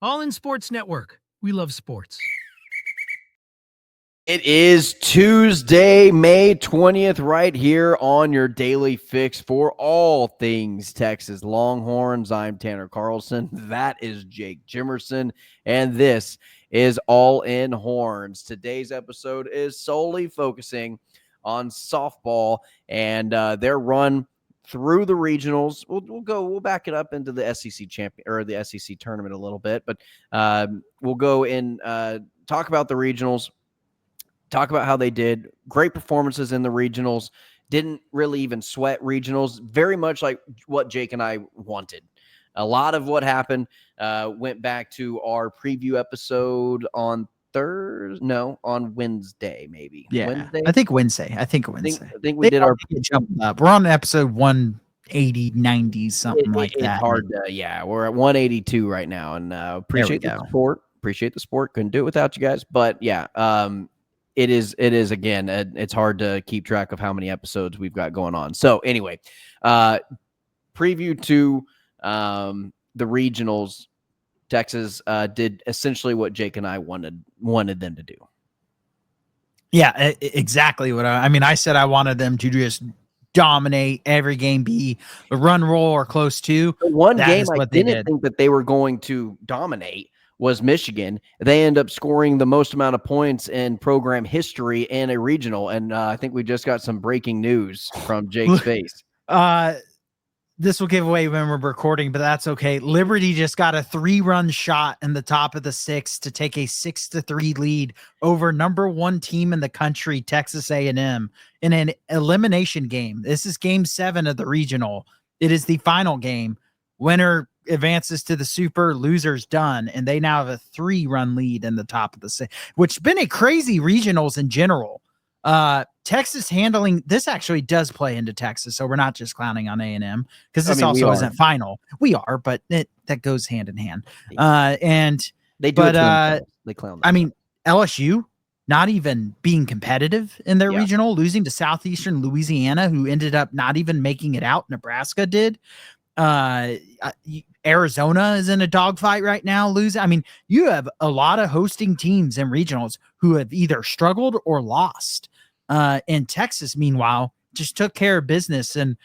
All in Sports Network. We love sports. It is Tuesday, May 20th, right here on your daily fix for all things Texas Longhorns. I'm Tanner Carlson. That is Jake Jimerson, and this is All In Horns. Today's episode is solely focusing on softball and their run through the regionals. We'll back it up into the SEC champion or the SEC tournament a little bit, but we'll go and talk about the regionals. Talk about how they did great performances in the regionals, didn't really even sweat regionals, very much like what Jake and I wanted. A lot of what happened went back to our preview episode on Wednesday, maybe. Yeah, Wednesday? I think Wednesday. I think we did our jumping up. We're on episode 180, 90, something like that. It's hard to, we're at 182 right now, and appreciate the support. Appreciate the support. Couldn't do it without you guys, but it is again, it's hard to keep track of how many episodes we've got going on. So anyway, preview to the regionals. Texas did essentially what Jake and I wanted them to do. Yeah, exactly what I said. I wanted them to just dominate every game, be a run roll or close to. The one game I didn't think that they were going to dominate was Michigan. They end up scoring the most amount of points in program history in a regional. And I think we just got some breaking news from Jake's face. This will give away when we're recording, but that's okay. Liberty just got a 3-run shot in the top of the 6th to take a 6-3 lead over number 1 team in the country, Texas A&M, in an elimination game. This is game 7 of the regional. It is the final game. Winner advances to the super, losers done, and they now have a 3-run lead in the top of the 6th, which has been a crazy regionals in general. Texas handling this actually does play into Texas, so we're not just clowning on A&M because this also isn't final. We are, but that goes hand in hand. And they do, they clown. LSU not even being competitive in their regional, losing to Southeastern Louisiana, who ended up not even making it out. Nebraska did. Arizona is in a dogfight right now, losing. You have a lot of hosting teams and regionals who have either struggled or lost. And Texas, meanwhile, just took care of business. And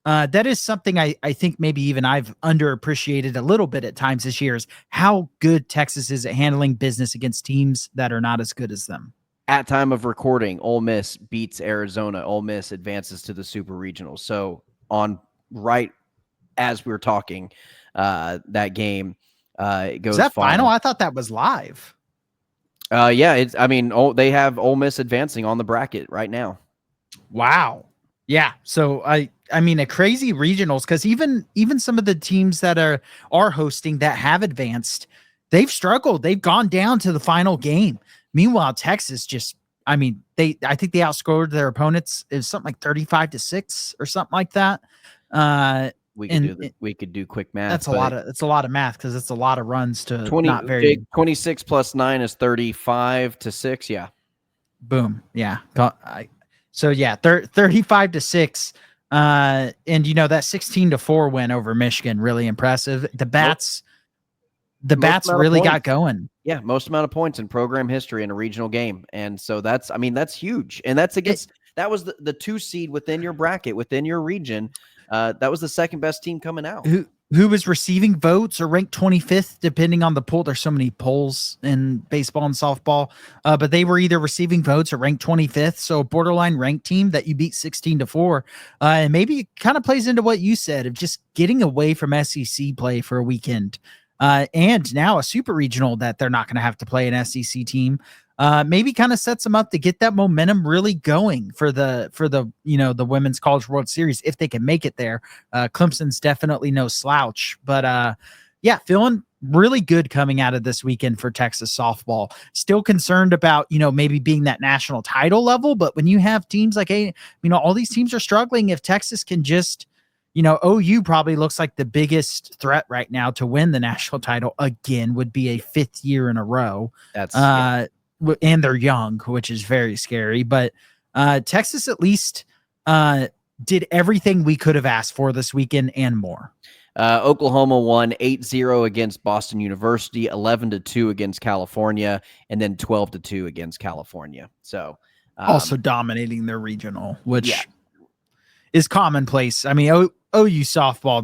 that is something I think maybe even I've underappreciated a little bit at times this year is how good Texas is at handling business against teams that are not as good as them. At time of recording, Ole Miss beats Arizona. Ole Miss advances to the Super Regional. So as we're talking, that game it goes. Is that final? I thought that was live. They have Ole Miss advancing on the bracket right now. Wow. Yeah. So a crazy regionals, because even some of the teams that are hosting that have advanced, they've struggled. They've gone down to the final game. Meanwhile, Texas I think they outscored their opponents. It was something like 35-6 or something like that. We could do quick math. That's a lot of math because it's a lot of runs to 26 plus 9 is 35-6. Yeah. Boom. Yeah. 35-6. And that 16-4 win over Michigan, really impressive. The Bats really got going. Yeah, most amount of points in program history in a regional game. And so that's huge. And that's that was the 2 seed within your bracket, within your region. That was the second best team coming out. Who was receiving votes or ranked 25th, depending on the poll. There's so many polls in baseball and softball, but they were either receiving votes or ranked 25th. So a borderline ranked team that you beat 16-4. And maybe it kind of plays into what you said of just getting away from SEC play for a weekend. And now a super regional that they're not going to have to play an SEC team. Maybe kind of sets them up to get that momentum really going for the the Women's College World Series if they can make it there. Clemson's definitely no slouch, but feeling really good coming out of this weekend for Texas softball. Still concerned about maybe being that national title level, but when you have teams like all these teams are struggling. If Texas can just OU probably looks like the biggest threat right now to win the national title again. Would be a 5th year in a row. And they're young, which is very scary. But Texas at least did everything we could have asked for this weekend and more. Oklahoma won 8-0 against Boston University, 11-2 against California, and then 12-2 against California. So Also dominating their regional, which yeah. is commonplace. I mean, OU softball,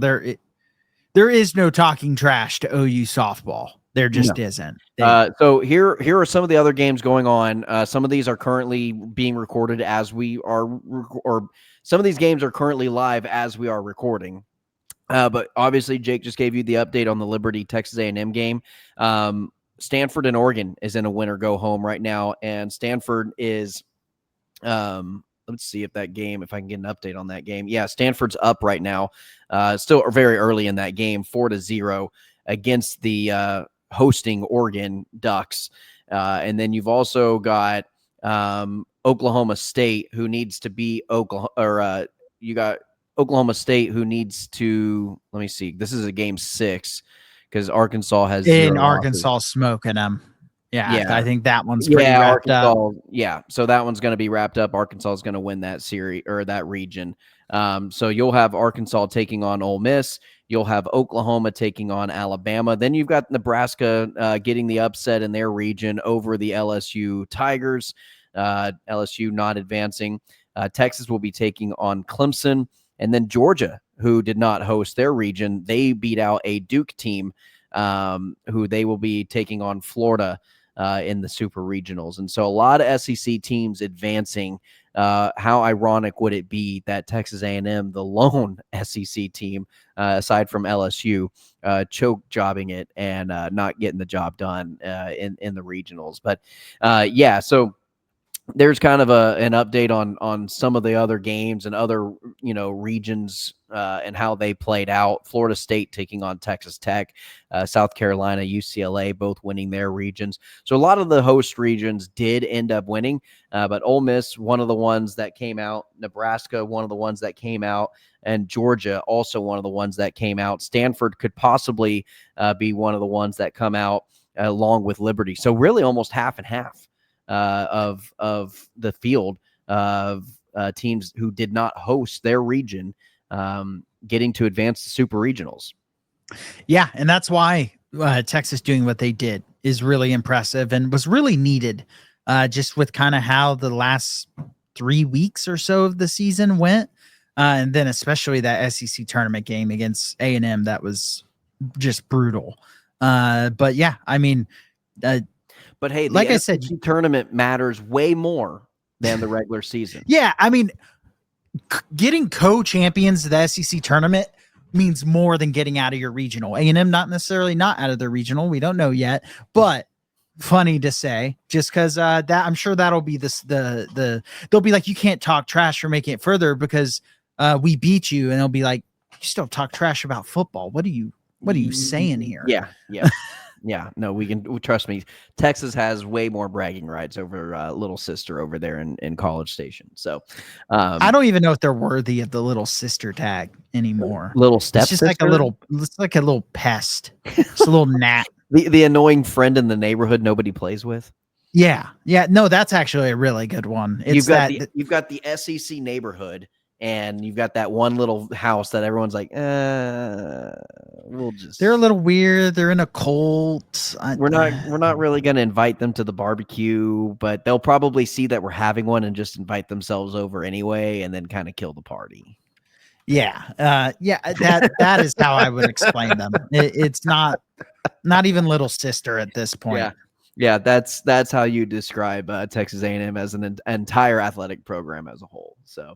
there is no talking trash to OU softball. There just isn't. So here are some of the other games going on. Some of these are currently being recorded as we are, or some of these games are currently live as we are recording. But obviously, Jake just gave you the update on the Liberty Texas A&M game. Stanford and Oregon is in a winner go home right now, and Stanford is. Let's see if I can get an update on that game. Yeah, Stanford's up right now. Still very early in that game, 4-0 against the hosting Oregon Ducks. And then you've also got Oklahoma State, who needs to be you got Oklahoma State, who needs to, let me see. This is a game 6 because Arkansas has in 0 Arkansas losses. smoking them. Yeah, Yeah. I think that one's pretty wrapped Arkansas, up. Yeah, so that one's going to be wrapped up. Arkansas is going to win that series or that region. So you'll have Arkansas taking on Ole Miss. You'll have Oklahoma taking on Alabama. Then you've got Nebraska getting the upset in their region over the LSU Tigers. LSU not advancing. Texas will be taking on Clemson. And then Georgia, who did not host their region, they beat out a Duke team who they will be taking on Florida in the super regionals. And so a lot of SEC teams advancing. How ironic would it be that Texas A&M, the lone SEC team, aside from LSU, choke jobbing it and not getting the job done in the regionals. But so there's kind of an update on some of the other games and other regions and how they played out. Florida State taking on Texas Tech, South Carolina, UCLA, both winning their regions. So a lot of the host regions did end up winning, but Ole Miss, one of the ones that came out, Nebraska, one of the ones that came out, and Georgia, also one of the ones that came out. Stanford could possibly be one of the ones that come out along with Liberty. So really almost half and half of the field of teams who did not host their region getting to advance the super regionals. Yeah, and that's why Texas doing what they did is really impressive and was really needed just with kind of how the last 3 weeks or so of the season went. And then especially that SEC tournament game against A&M, that was just brutal. But yeah, I mean, but hey, like I SEC said, tournament matters way more than the regular season. Yeah, I mean, getting co-champions of the SEC tournament means more than getting out of your regional. A&M not necessarily not out of their regional. We don't know yet, but funny to say, just because that I'm sure that'll be they'll be like, you can't talk trash for making it further because we beat you, and they'll be like, you still talk trash about football. What are you saying here? Yeah, no, we can trust me. Texas has way more bragging rights over little sister over there in College Station. So I don't even know if they're worthy of the little sister tag anymore. Little step, it's just like a little pest, just a little gnat. The annoying friend in the neighborhood nobody plays with. Yeah. No, that's actually a really good one. It's you've got the SEC neighborhood. And you've got that one little house that everyone's like, we'll just. They're a little weird. They're in a cult. We're not really going to invite them to the barbecue, but they'll probably see that we're having one and just invite themselves over anyway, and then kind of kill the party. Yeah, that is how I would explain them. It's not even little sister at this point. Yeah, that's how you describe Texas A&M as an entire athletic program as a whole. So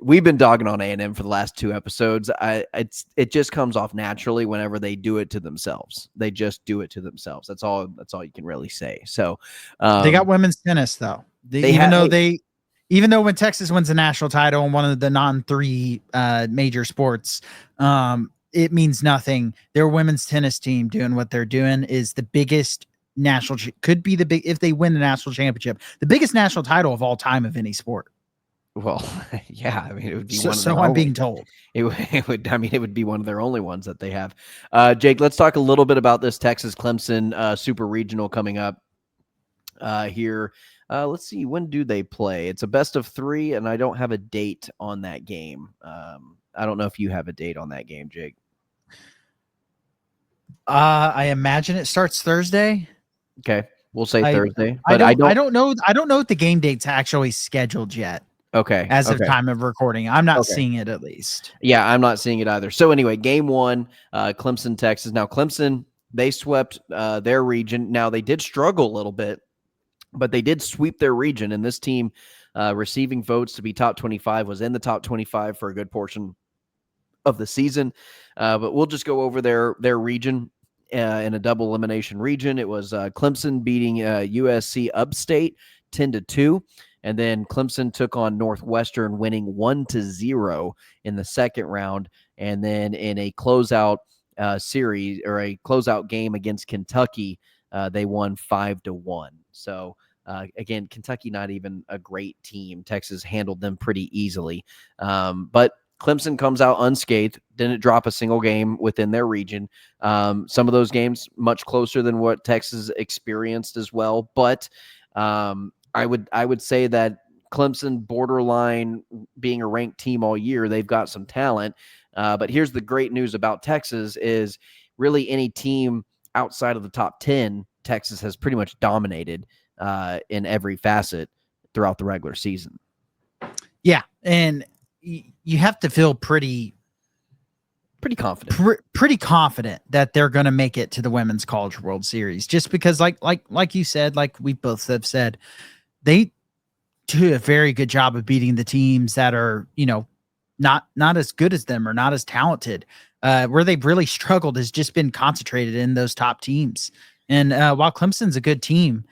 we've been dogging on A&M for the last 2 episodes. It just comes off naturally whenever they do it to themselves. They just do it to themselves. That's all you can really say. So they got women's tennis though. Even though when Texas wins a national title in one of the non-3 major sports, it means nothing. Their women's tennis team doing what they're doing is the biggest if they win the national championship, the biggest national title of all time of any sport. Well, yeah, I mean, it would be I'm being told. It would be one of their only ones that they have. Jake, let's talk a little bit about this Texas Clemson super regional coming up here. Let's see, when do they play? It's a best of 3, and I don't have a date on that game. I don't know if you have a date on that game, Jake. I imagine it starts Thursday. Okay, we'll say I Thursday, I but I don't I don't. don't know I don't know if the game date's actually scheduled yet Okay, as of okay, time of recording. I'm not okay. seeing it at least. Yeah, I'm not seeing it either. So anyway, game one, Clemson, Texas. Now Clemson, they swept their region. Now they did struggle a little bit, but they did sweep their region. And this team, receiving votes to be top 25, was in the top 25 for a good portion of the season. But we'll just go over their region in a double elimination region. It was Clemson beating USC Upstate 10-2. And then Clemson took on Northwestern, winning 1-0 in the second round. And then in a closeout series or a closeout game against Kentucky, they won 5-1. So again, Kentucky not even a great team. Texas handled them pretty easily, but Clemson comes out unscathed, didn't drop a single game within their region. Some of those games much closer than what Texas experienced as well. But I would say that Clemson, borderline being a ranked team all year, they've got some talent. But here's the great news about Texas is really any team outside of the top 10, Texas has pretty much dominated in every facet throughout the regular season. Yeah, and you have to feel pretty confident. pretty confident that they're going to make it to the Women's College World Series, just because, like you said, like we both have said, they do a very good job of beating the teams that are not as good as them or not as talented. Where they've really struggled has just been concentrated in those top teams. And while Clemson's a good team,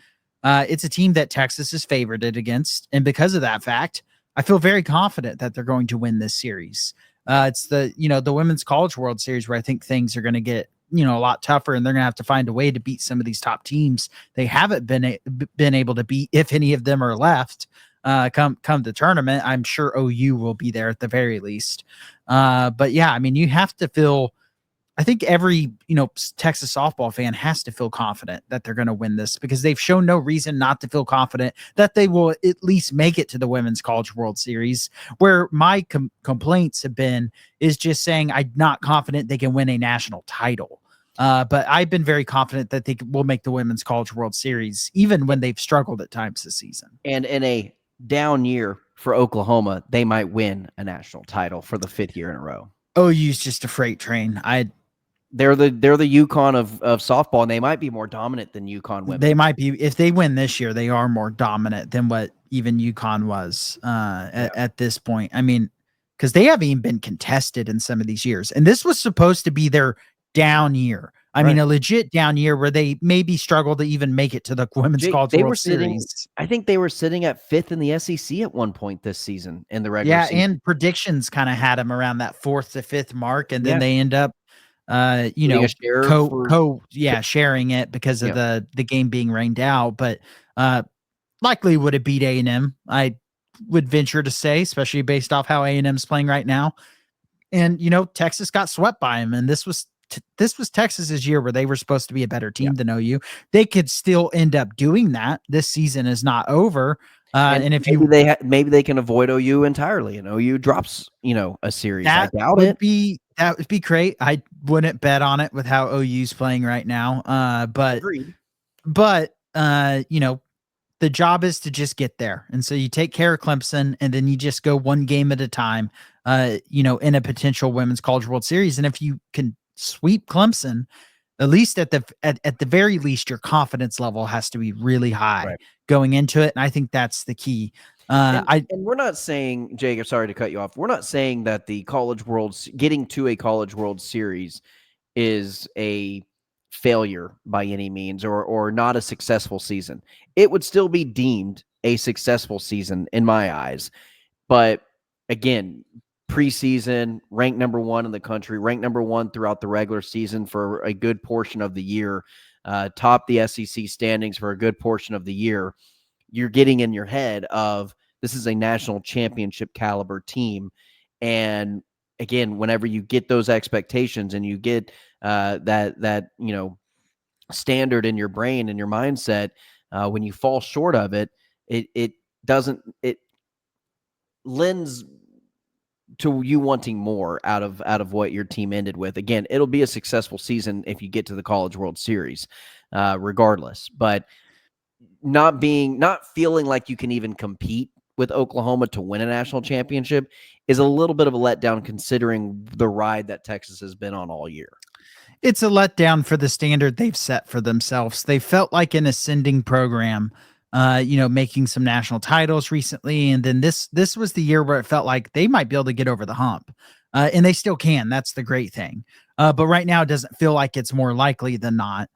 it's a team that Texas is favored against, and because of that fact, I feel very confident that they're going to win this series. It's the Women's College World Series where I think things are going to get a lot tougher, and they're going to have to find a way to beat some of these top teams they haven't been able to beat, if any of them are left. Come the tournament, I'm sure OU will be there at the very least. But yeah, I mean, you have to feel. I think every Texas softball fan has to feel confident that they're going to win this, because they've shown no reason not to feel confident that they will at least make it to the Women's College World Series. Where my complaints have been is just saying I'm not confident they can win a national title. But I've been very confident that they will make the Women's College World Series, even when they've struggled at times this season. And in a down year for Oklahoma, they might win a national title for the 5th year in a row. OU's just a freight train. They're the UConn of softball, and they might be more dominant than UConn women. They might be. If they win this year, they are more dominant than what even UConn was at this point. I mean, because they haven't even been contested in some of these years, and this was supposed to be their down year. I mean, a legit down year where they maybe struggle to even make it to the Women's College World Series. I think they were sitting at 5th in the SEC at one point this season in the regular season. Yeah, and predictions kind of had them around that 4th to 5th mark, and then they end up sharing it because of the game being rained out, but likely would have beat A&M. I would venture to say, especially based off how A&M's playing right now. And Texas got swept by him, and this was Texas's year where they were supposed to be a better team than OU. They could still end up doing that. This season is not over. And if maybe they can avoid OU entirely, and OU drops a series. I doubt it. That would be great. I wouldn't bet on it with how OU's playing right now. But the job is to just get there. And so you take care of Clemson, and then you just go one game at a time, in a potential Women's College World Series. And if you can sweep Clemson, at least at the very least, your confidence level has to be really high going into it. And I think that's the key. And we're not saying, Jake, sorry to cut you off. We're not saying that the getting to a College World Series is a failure by any means, or not a successful season. It would still be deemed a successful season in my eyes. But again, preseason, ranked number 1 in the country, ranked number 1 throughout the regular season for a good portion of the year, top the SEC standings for a good portion of the year. You're getting in your head of, this is a national championship caliber team. And again, whenever you get those expectations and you get that standard in your brain and your mindset, when you fall short of it, it lends to you wanting more out of what your team ended with. Again, it'll be a successful season if you get to the College World Series, regardless. But not feeling like you can even compete with Oklahoma to win a national championship is a little bit of a letdown considering the ride that Texas has been on all year. It's a letdown for the standard they've set for themselves. They felt like an ascending program, making some national titles recently, and then this was the year where it felt like they might be able to get over the hump, and they still can. That's the great thing. But right now, it doesn't feel like it's more likely than not.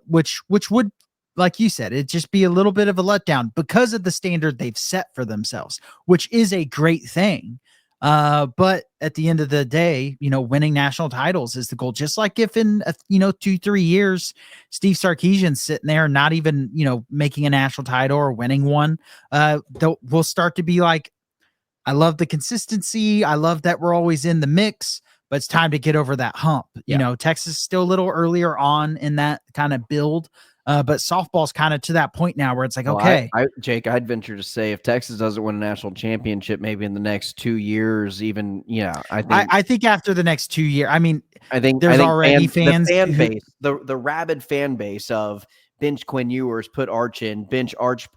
Which would, like you said, it'd just be a little bit of a letdown because of the standard they've set for themselves, which is a great thing. But at the end of the day, winning national titles is the goal. Just like if in 2-3 years, Steve Sarkisian's sitting there, not even making a national title or winning one, we'll start to be like, I love the consistency. I love that we're always in the mix, but it's time to get over that hump. Yeah. Texas is still a little earlier on in that kind of build. But softball's kind of to that point now where it's like, okay. Jake, I'd venture to say if Texas doesn't win a national championship, maybe in the next 2 years, even, I think after the next 2 years, I think there's already fans, the fan base, the rabid fan base of bench Quinn Ewers, put Arch in, bench Arch,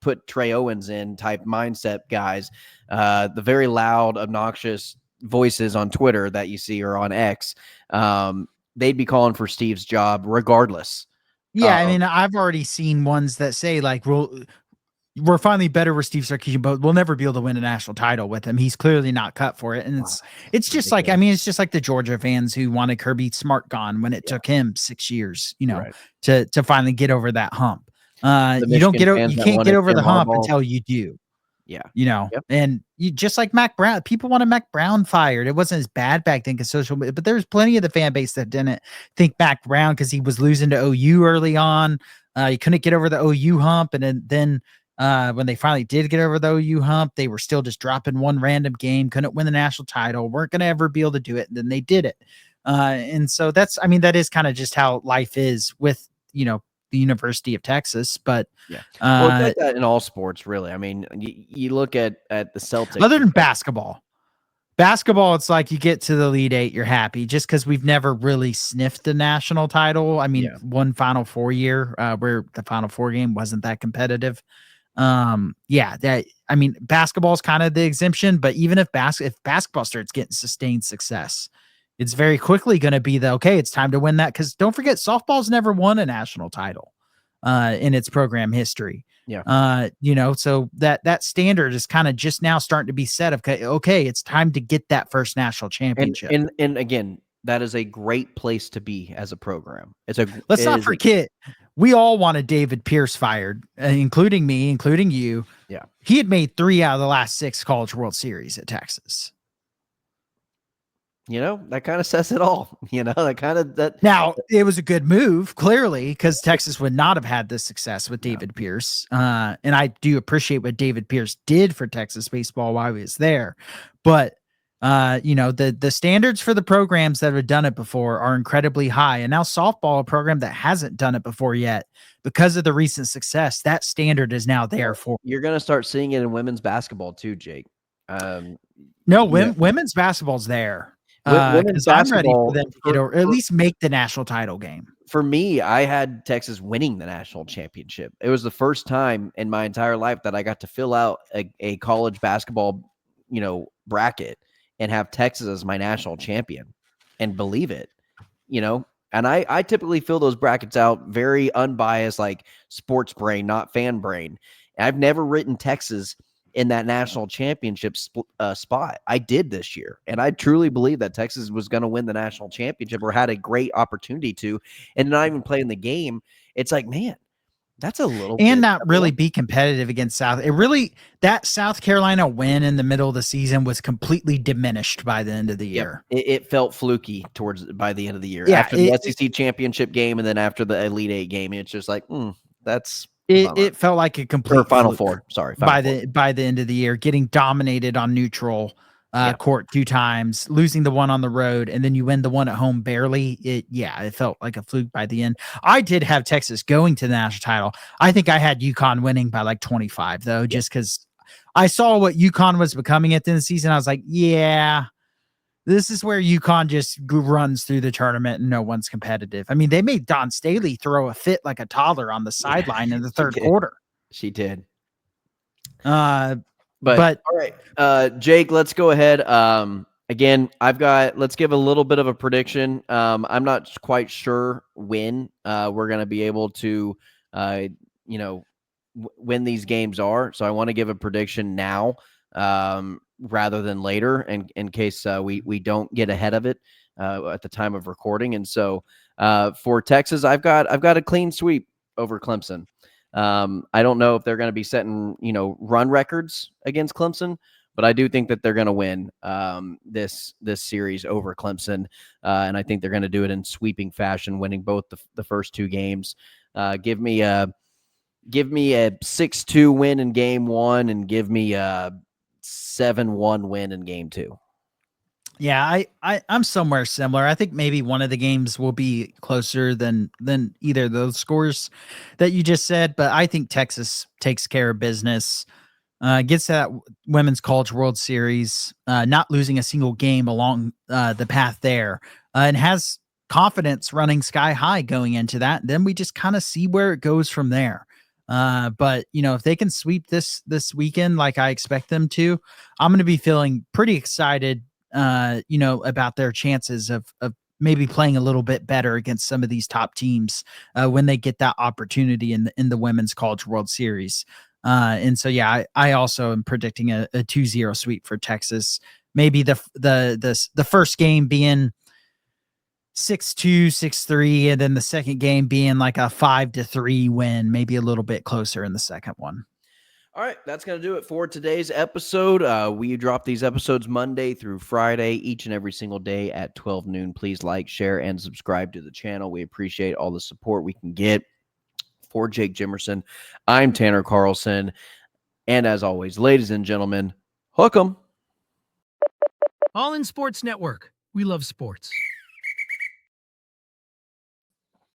put Trey Owens in type mindset guys, the very loud, obnoxious voices on Twitter that you see or on X, they'd be calling for Steve's job regardless. Yeah, I've already seen ones that say like, we're finally better with Steve Sarkisian, but we'll never be able to win a national title with him. He's clearly not cut for it. And it's just like, it's just like the Georgia fans who wanted Kirby Smart gone when it took him 6 years, right, to finally get over that hump. You can't get over the hump until you do. Yeah. And you just like Mac Brown, people wanted Mac Brown fired. It wasn't as bad back then because social media, but there's plenty of the fan base that didn't think Mac Brown because he was losing to OU early on. He couldn't get over the OU hump. And then when they finally did get over the OU hump, they were still just dropping one random game, couldn't win the national title, weren't going to ever be able to do it. And then they did it. And so that is kind of just how life is with, the University of Texas, but it's like that in all sports, really. You look at the Celtics. Other than basketball, it's like you get to the Elite Eight, you're happy, just because we've never really sniffed the national title. One Final Four year where the Final Four game wasn't that competitive. Basketball is kind of the exemption, but even if basketball starts getting sustained success, it's very quickly going to be it's time to win that. Because don't forget, softball's never won a national title in its program history. Yeah. So that standard is kind of just now starting to be set of, okay, it's time to get that first national championship. And again, that is a great place to be as a program. Let's not forget, we all wanted David Pierce fired, including me, including you. Yeah. He had made 3 out of the last 6 College World Series at Texas. That kind of says it all. Now, it was a good move, clearly, because Texas would not have had this success with David Pierce. And I do appreciate what David Pierce did for Texas baseball while he was there. But, the standards for the programs that have done it before are incredibly high. And now softball, a program that hasn't done it before yet, because of the recent success, that standard is now there for. You're going to start seeing it in women's basketball too, Jake. Women's basketball's there. Women's basketball, I'm ready for them to get over, at least make the national title game. For me, I had Texas winning the national championship. It was the first time in my entire life that I got to fill out a college basketball, bracket and have Texas as my national champion and believe it, and I typically fill those brackets out very unbiased, like sports brain, not fan brain. And I've never written Texas in that national championship spot. I did this year, and I truly believe that Texas was going to win the national championship or had a great opportunity to, and not even playing the game. It's like, man, that's a little and not really be competitive against South. That South Carolina win in the middle of the season was completely diminished by the end of the year. It felt fluky by the end of the year. Yeah, after the SEC championship game and then after the Elite Eight game, it's just like, that's. It felt like a complete Final Four. Sorry, by the end of the year, getting dominated on neutral court 2 times, losing the one on the road, and then you win the one at home barely. It felt like a fluke by the end. I did have Texas going to the national title. I think I had UConn winning by like 25 though, just because I saw what UConn was becoming at the end of the season. I was like, yeah, this is where UConn just runs through the tournament and no one's competitive. I mean, they made Don Staley throw a fit like a toddler on the sideline in the third quarter. She did. But All right, Jake, let's go ahead. Again, let's give a little bit of a prediction. I'm not quite sure when we're going to be able to, when these games are. So I want to give a prediction now rather than later in case we don't get ahead of it at the time of recording. And so for Texas, I've got a clean sweep over Clemson. I don't know if they're going to be setting, run records against Clemson, but I do think that they're going to win this series over Clemson, and I think they're going to do it in sweeping fashion, winning both the first two games. Give me a 6-2 win in game one, and give me a 7-1 win in game two. Yeah, I'm somewhere similar. I think maybe one of the games will be closer than either of those scores that you just said, but I think Texas takes care of business, gets to that Women's College World Series, not losing a single game along the path there, and has confidence running sky high going into that. Then we just kind of see where it goes from there. But if they can sweep this weekend like I expect them to, I'm going to be feeling pretty excited about their chances of maybe playing a little bit better against some of these top teams when they get that opportunity in the Women's College World Series. And so, yeah, I also am predicting a 2-0 sweep for Texas. Maybe the first game being 6-2, 6-3, and then the second game being like a 5-3 win, maybe a little bit closer in the second one. All right, that's going to do it for today's episode. We drop these episodes Monday through Friday, each and every single day at 12 noon. Please like, share, and subscribe to the channel. We appreciate all the support we can get. For Jake Jimerson, I'm Tanner Carlson. And as always, ladies and gentlemen, hook 'em. All in Sports Network. We love sports.